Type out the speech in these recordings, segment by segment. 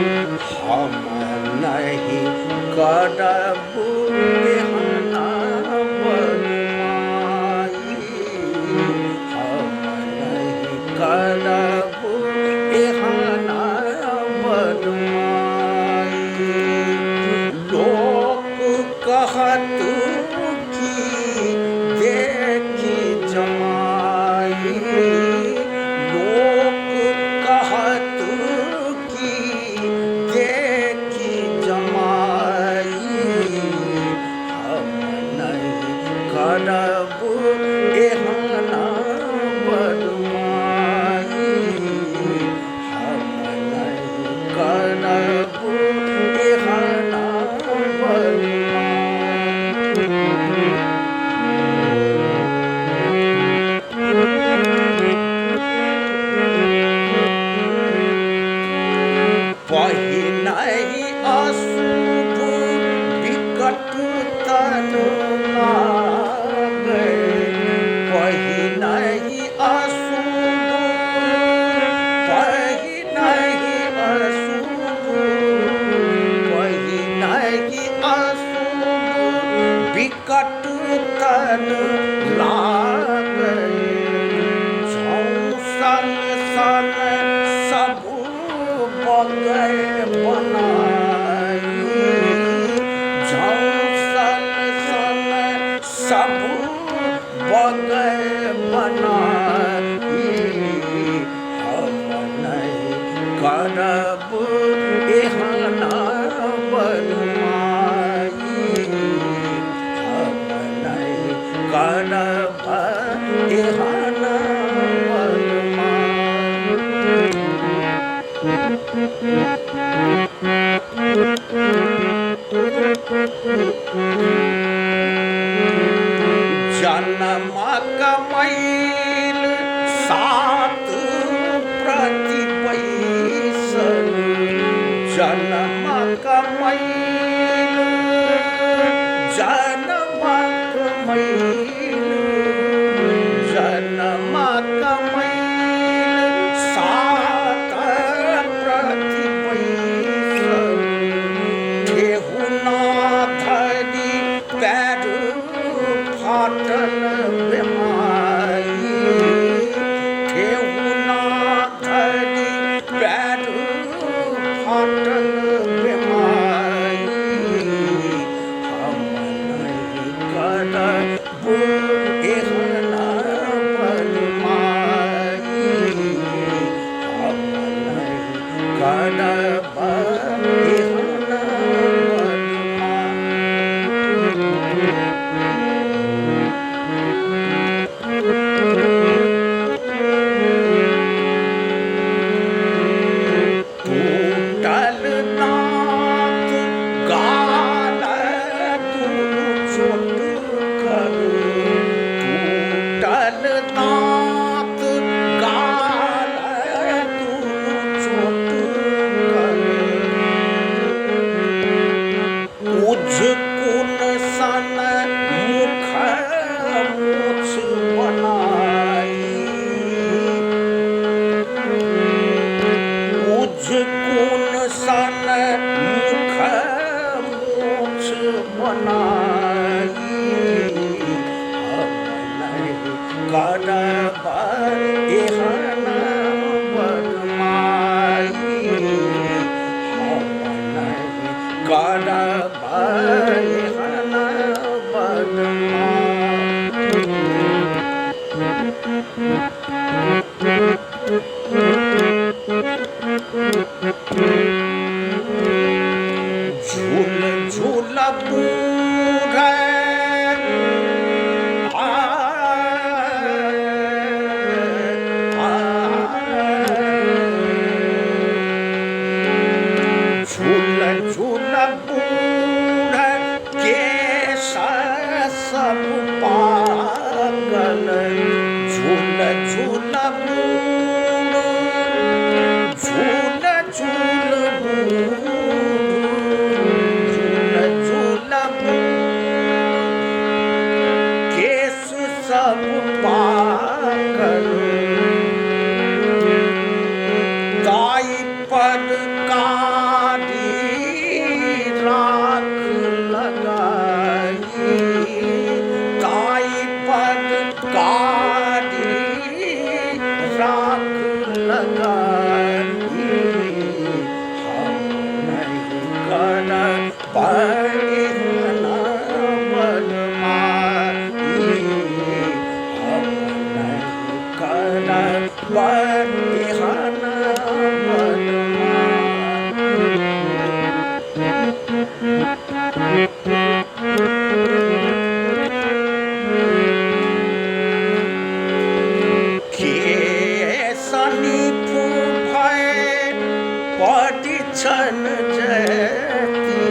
हम नहीं करबू एहना बदमाई, हम नहीं करबू एहना बदमाई। लोग कहत की देखी जमाई, लोग कहत की देखी जमाई, हम नहीं करबू एहना बदमाई, हम नहीं करबू एहना बदमाई। पहिनहि अशुभ विकट तनु लागे, पहिनहि अशुभ, पहिनहि अशुभ, पहिनहि अशुभ विकट तनु लागे। सन सन सब बगै बनाई, सन सन सब बगै बनाई, हम नहीं करबू एहना बदमाई, हम नहीं करब एहना जन्म कमैल सात प्रतिपैसन, जन्म कमैल, जन्म कमैल, जन्म कमैल सात प्रतिपैसन। ठेहुना धरी पैर फाटल बेमारी, ठेहुना धरी पैर फाटल बेमारी, हम नहीं करबू एहना बदमाई, हम नहीं करब एहना टूटल दाँत गाल दुनु चोट करू, टूटल दाँत गाल दुनु चोट करू। उझकुन सन मुख मूछ बनाई, उझकुन सन मुख मूछ बनाई, हम नहीं करब एहना बदमाई, हम नहीं करब एहना झूल झूल बूढ़े झूल झूल बूढ़े केश सब पागल, झूल झूल बूढ़, झूल झूल बूढ़, झूल झूल बूढ़ केश सब पागल। दाई पर का परिहना बनमाई हमन कर परिहना केसनी फूफाए परिछन जती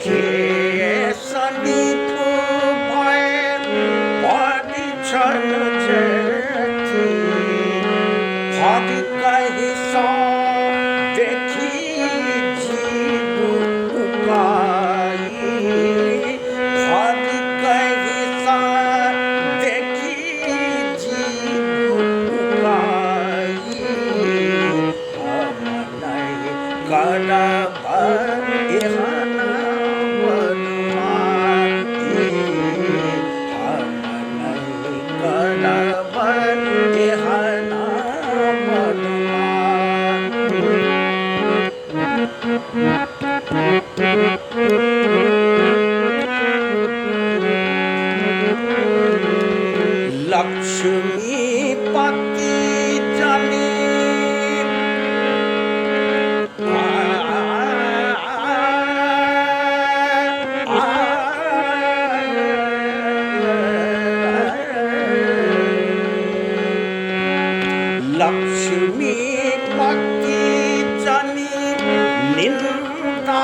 केसनी फूफाए परिछन जती भाग कहि सो देखी जीव उकाई भाग कहि सो देखी जीव उकाई हमन कर परिहना बनमाई हमन कर परिहना लक्ष्मीपति जनी लक्ष्मीपति जनी निंदा